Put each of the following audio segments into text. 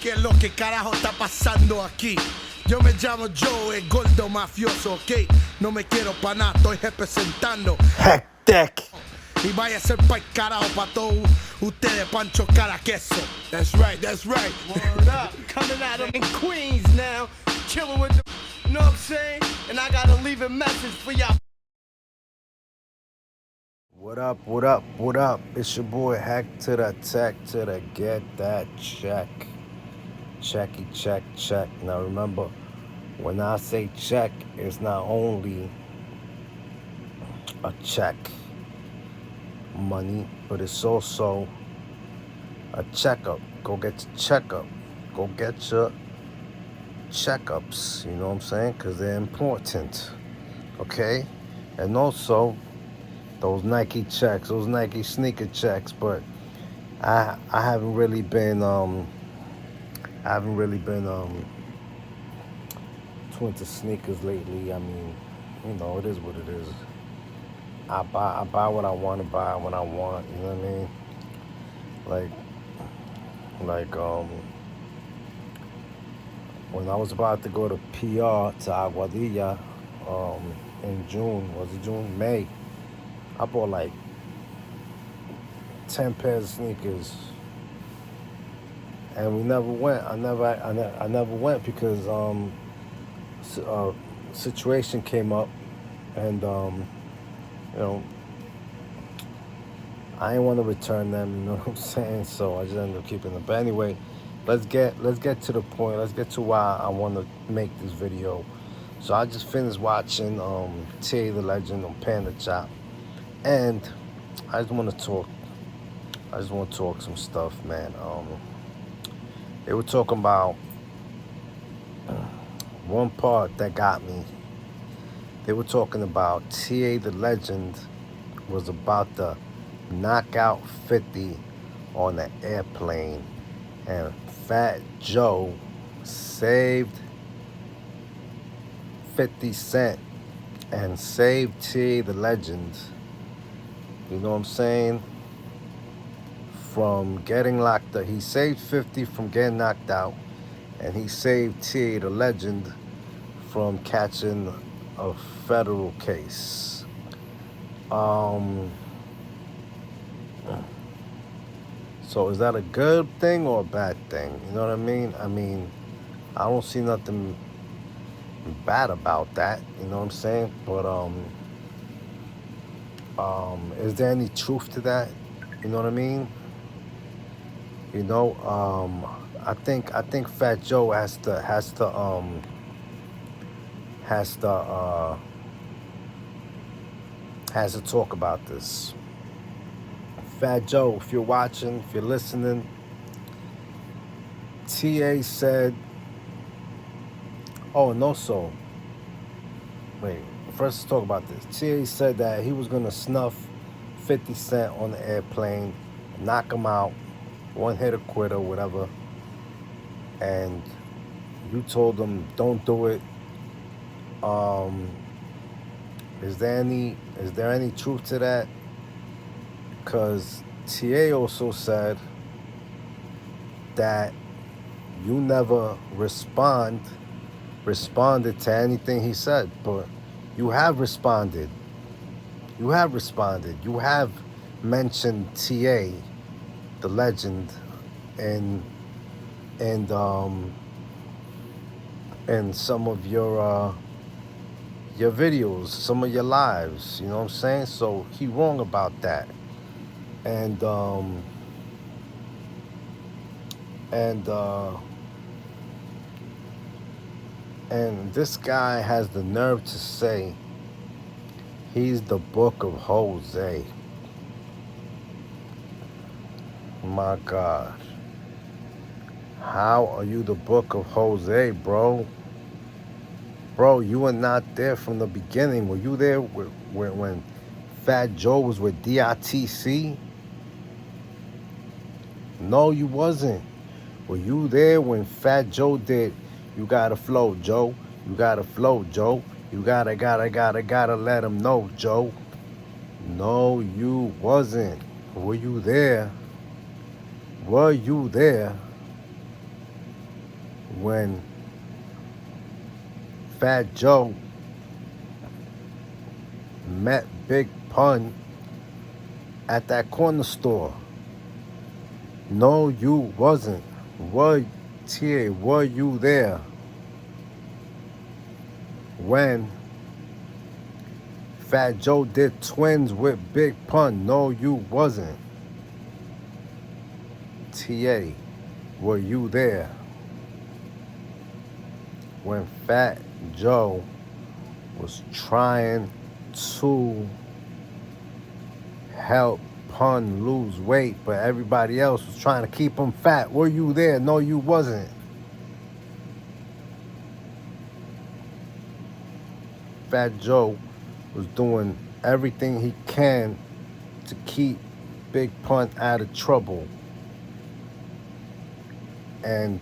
¿Qué es lo que carajo está pasando aquí? Yo me llamo Joe, el gordo mafioso, ok. No me quiero pa' nada, estoy representando. Hectic. Y vaya a ser pa'l carajo pa' todos ustedes, Pancho Cara Queso. That's right, that's right. Word up. Coming out of in Queens now, chilling with the, you know what I'm saying? And I gotta leave a message for y'all. What up, what up, what up? It's your boy Hack to the Tech to the Get That Check. Checky, check, check. Now remember, when I say check, it's not only a check, money, but it's also a checkup. Go get your checkup. Go get your checkups, you know what I'm saying? Because they're important, okay? And also, those Nike checks, those Nike sneaker checks, but I haven't really been too into sneakers lately. I mean, you know, it is what it is. I buy what I want to buy when I want, you know what I mean? Like when I was about to go to PR to Aguadilla in June, was it June? May. I bought like 10 pairs of sneakers, and we never went. I never went because situation came up, and you know, I didn't want to return them. You know what I'm saying? So I just ended up keeping them. But anyway, let's get to the point. Let's get to why I want to make this video. So I just finished watching TA the Legend on Panda Chop. And I just want to talk some stuff, man. They were talking about one part that got me. They were talking about TA the Legend was about to knock out 50 on the airplane, and Fat Joe saved 50 Cent and saved TA the Legend. You know what I'm saying? From getting locked up. He saved 50 from getting knocked out. And he saved TA the Legend from catching a federal case. So is that a good thing or a bad thing? You know what I mean? I don't see nothing bad about that. You know what I'm saying? But is there any truth to that? You know what I mean? You know, I think Fat Joe has to talk about this. Fat Joe, if you're watching, if you're listening, TA said, oh, and also, wait, first let's talk about this. TA said that he was gonna snuff 50 Cent on the airplane, knock him out, one hit or quit or whatever. And you told him don't do it. Is there any truth to that? Because TA also said that you never responded to anything he said, but you have responded. You have mentioned TA, the Legend, and some of your videos, some of your lives. You know what I'm saying? So he wrong about that. And this guy has the nerve to say he's the Book of Jose. My God. How are you the Book of Jose, bro? Bro, you were not there from the beginning. Were you there when Fat Joe was with DITC? No, you wasn't. Were you there when Fat Joe did You Gotta Flow, Joe? You gotta flow, Joe. You gotta let him know, Joe. No, you wasn't. Were you there? Were you there when Fat Joe met Big Pun at that corner store. No, you wasn't. Were you there when Fat Joe did twins with Big Pun? No, you wasn't. TA, were you there when Fat Joe was trying to help Pun lose weight, but everybody else was trying to keep him fat? Were you there? No, you wasn't. Fat Joe was doing everything he can to keep Big Pun out of trouble and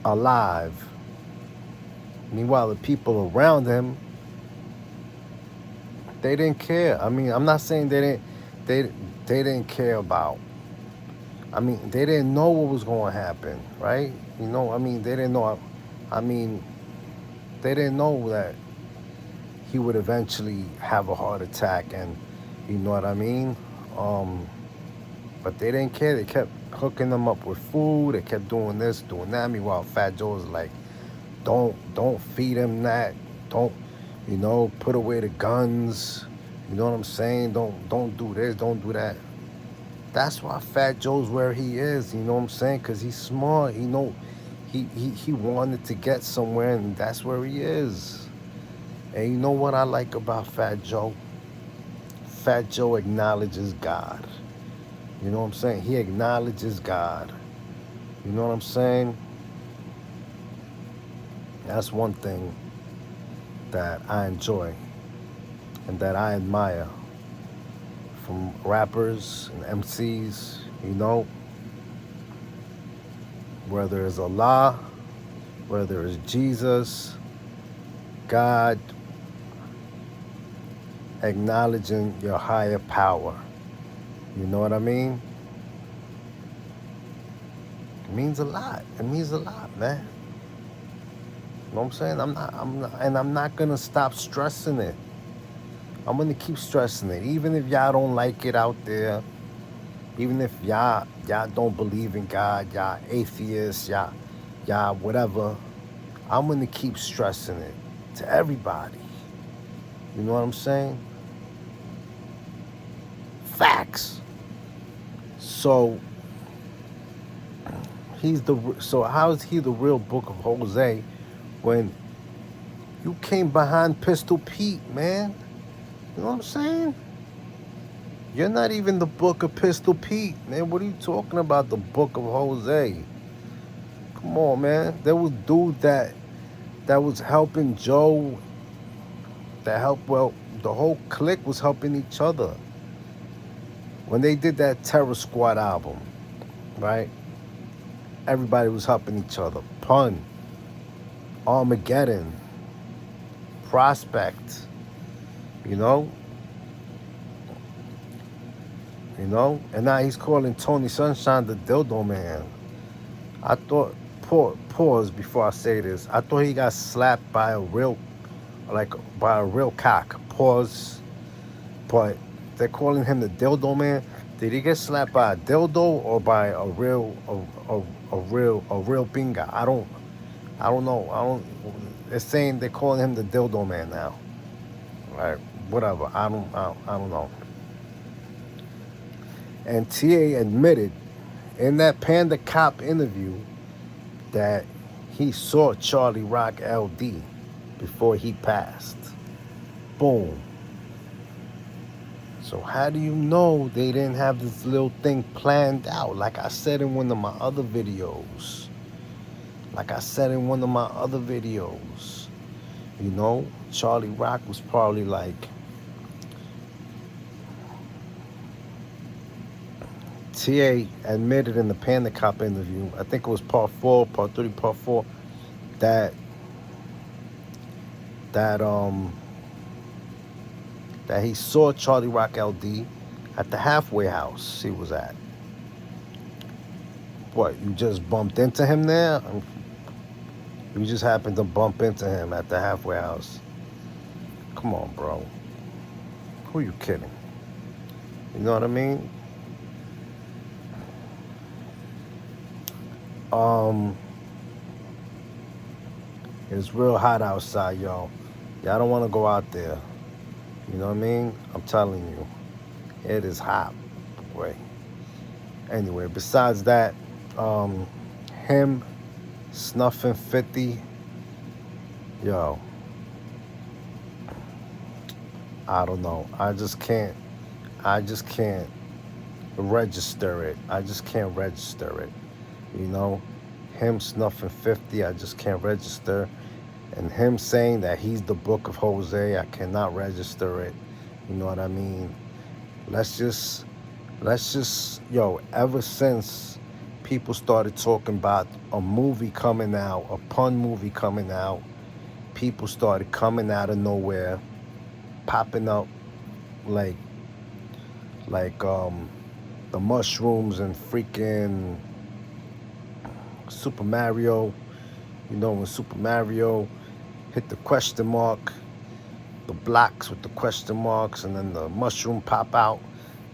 alive. Meanwhile, the people around him, they didn't care. I mean, I'm not saying they didn't care about. I mean, they didn't know what was going to happen, right? You know, I mean, they didn't know. I mean, they didn't know that he would eventually have a heart attack, and you know what I mean? But they didn't care. They kept hooking them up with food. They kept doing this, doing that. Meanwhile, Fat Joe was like, don't feed him that. Don't, you know, put away the guns. You know what I'm saying? Don't do this, don't do that. That's why Fat Joe's where he is, you know what I'm saying? Because he's smart. He know he wanted to get somewhere, and that's where he is. And you know what I like about Fat Joe? Fat Joe acknowledges God. You know what I'm saying? He acknowledges God. You know what I'm saying? That's one thing that I enjoy and that I admire from rappers and MCs, you know, whether it's Allah, whether it's Jesus, God, acknowledging your higher power. You know what I mean? It means a lot. It means a lot, man. You know what I'm saying? I'm not gonna stop stressing it. I'm gonna keep stressing it, even if y'all don't like it out there. Even if y'all don't believe in God, y'all atheists, y'all whatever. I'm gonna keep stressing it to everybody. You know what I'm saying? Facts. So how is he the real Book of Jose when you came behind Pistol Pete, man? You know what I'm saying? You're not even the Book of Pistol Pete, man. What are you talking about, the Book of Jose? Come on, man. There was dude that was helping Joe. The whole clique was helping each other. When they did that Terror Squad album, right? Everybody was helping each other. Pun, Armageddon, Prospect, you know? And now he's calling Tony Sunshine the dildo man. I thought, pause before I say this. I thought he got slapped by a real cock. Pause. But they're calling him the dildo man. Did he get slapped by a dildo or by a real binga? I don't know. They're saying they're calling him the dildo man now. Right? Whatever. I don't know. And TA admitted in that Panda Cop interview that he saw Charlie Rock LD before he passed. Boom. So how do you know they didn't have this little thing planned out? Like I said in one of my other videos. You know, Charlie Rock was probably like, TA admitted in the Panda Cop interview, I think it was part 4, part 3, part 4, that he saw Charlie Rock LD at the halfway house he was at. What, you just bumped into him there? You just happened to bump into him at the halfway house. Come on, bro. Who you kidding? You know what I mean? It's real hot outside, y'all. Y'all don't want to go out there. You know what I mean? I'm telling you. It is hot. Boy. Anyway, besides that, him snuffing 50, yo, I don't know. I just can't register it. I just can't register it. You know, him snuffing 50, I just can't register. And him saying that he's the Book of Jose, I cannot register it. You know what I mean? Let's just, yo, ever since people started talking about a movie coming out, a pun movie coming out, people started coming out of nowhere, popping up like the mushrooms and freaking Super Mario. You know, when Super Mario hit the question mark, the blocks with the question marks, and then the mushroom pop out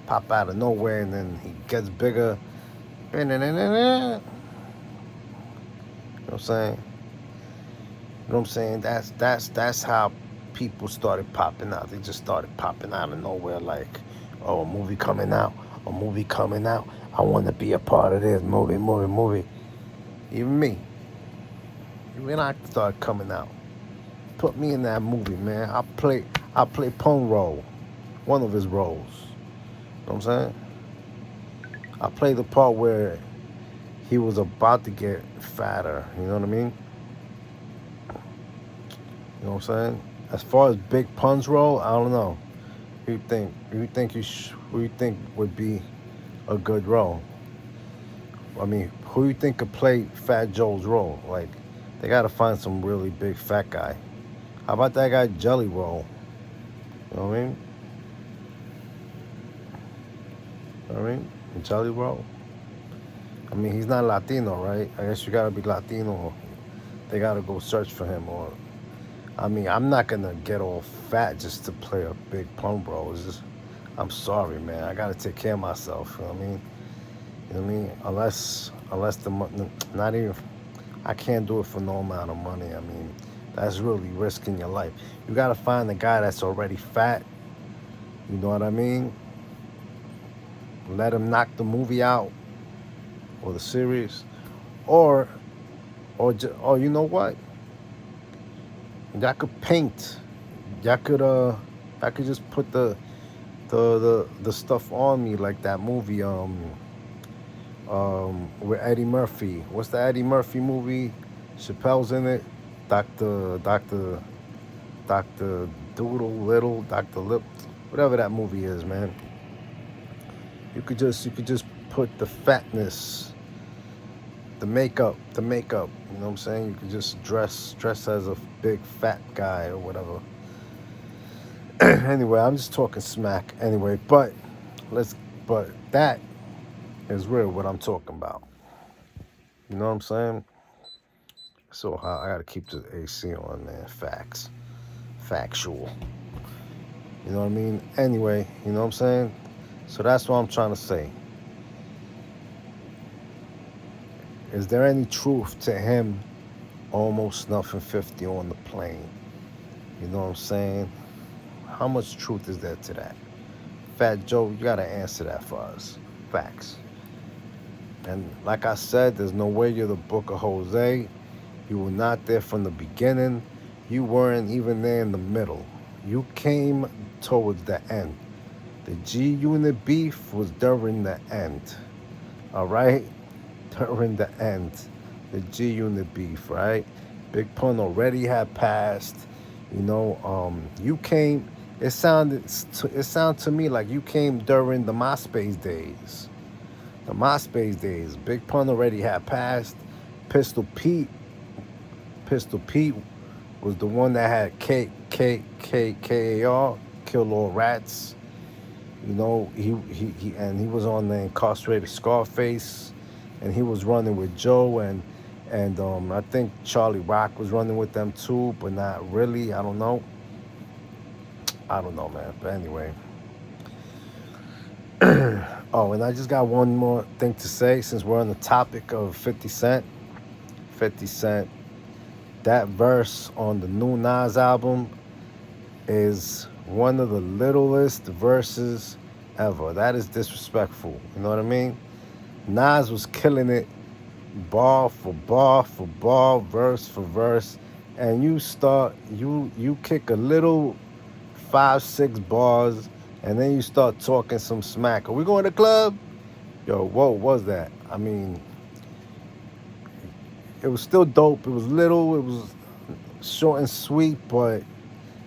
of nowhere, and then he gets bigger. You know what I'm saying? You know what I'm saying? That's how people started popping out. They just started popping out of nowhere like, oh, a movie coming out. I want to be a part of this movie. Even me. Even I started coming out. Put me in that movie, man. I play Pone role, one of his roles. You know what I'm saying? I played the part where he was about to get fatter. You know what I mean? You know what I'm saying? As far as Big Pun's role, I don't know. Who you think would be a good role? I mean, who you think could play Fat Joe's role? Like, they gotta find some really big fat guy. How about that guy Jelly Roll? You know what I mean? You know what I mean? Jelly Roll. I mean, he's not Latino, right? I guess you gotta be Latino. They gotta go search for him, or I mean, I'm not gonna get all fat just to play a big punk, bro. It's just, I'm sorry, man. I gotta take care of myself. You know what I mean? You know what I mean? Unless not even, I can't do it for no amount of money. I mean, that's really risking your life. You gotta find a guy that's already fat. You know what I mean? Let him knock the movie out or the series, or you know what? Y'all could paint. Y'all could just put the stuff on me like that movie with Eddie Murphy. What's the Eddie Murphy movie? Chappelle's in it. Dr. Doodle Little, Dr. Lip, whatever that movie is, man. You could just put the fatness, the makeup. You know what I'm saying? You could just dress as a big fat guy or whatever. Anyway, I'm just talking smack. Anyway, but that is real what I'm talking about. You know what I'm saying? So I gotta keep the AC on, man. Factual. You know what I mean? Anyway, you know what I'm saying? So that's what I'm trying to say. Is there any truth to him almost snuffing 50 on the plane? You know what I'm saying? How much truth is there to that? Fat Joe, you gotta answer that for us. Facts. And like I said, there's no way you're the Book of Jose. You were not there from the beginning. You weren't even there in the middle. You came towards the end. The G-Unit beef was during the end. All right? During the end. The G-Unit beef, right? Big Pun already had passed. You know, you came, it sounded to me like you came during the MySpace days. The MySpace days. Big Pun already had passed. Pistol Pete was the one that had KAR, Kill All Rats. You know, he was on the Incarcerated Scarface, and he was running with Joe, and And I think Charlie Rock was running with them too, but not really. I don't know. I don't know, man. But anyway. Oh, and I just got one more thing to say since we're on the topic of 50 Cent. 50 Cent, that verse on the new Nas album is one of the littlest verses ever. That is disrespectful. You know what I mean? Nas was killing it bar for bar for bar, verse for verse, and you kick a little 5-6 bars, and then you start talking some smack. Are we going to the club? Yo, what was that? I mean, it was still dope. It was little. It was short and sweet, but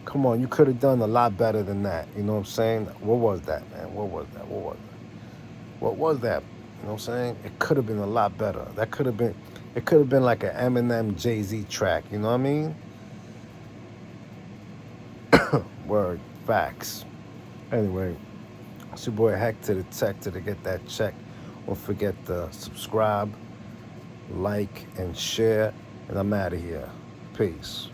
come on, you could have done a lot better than that. You know what I'm saying? What was that, man? What was that? What was that? What was that? You know what I'm saying? It could have been a lot better. That could have been, it could have been like an Eminem Jay-Z track. You know what I mean? Word, facts. Anyway, it's your boy Heck to the Tech to get that check. Don't forget to subscribe, like, and share. And I'm out of here. Peace.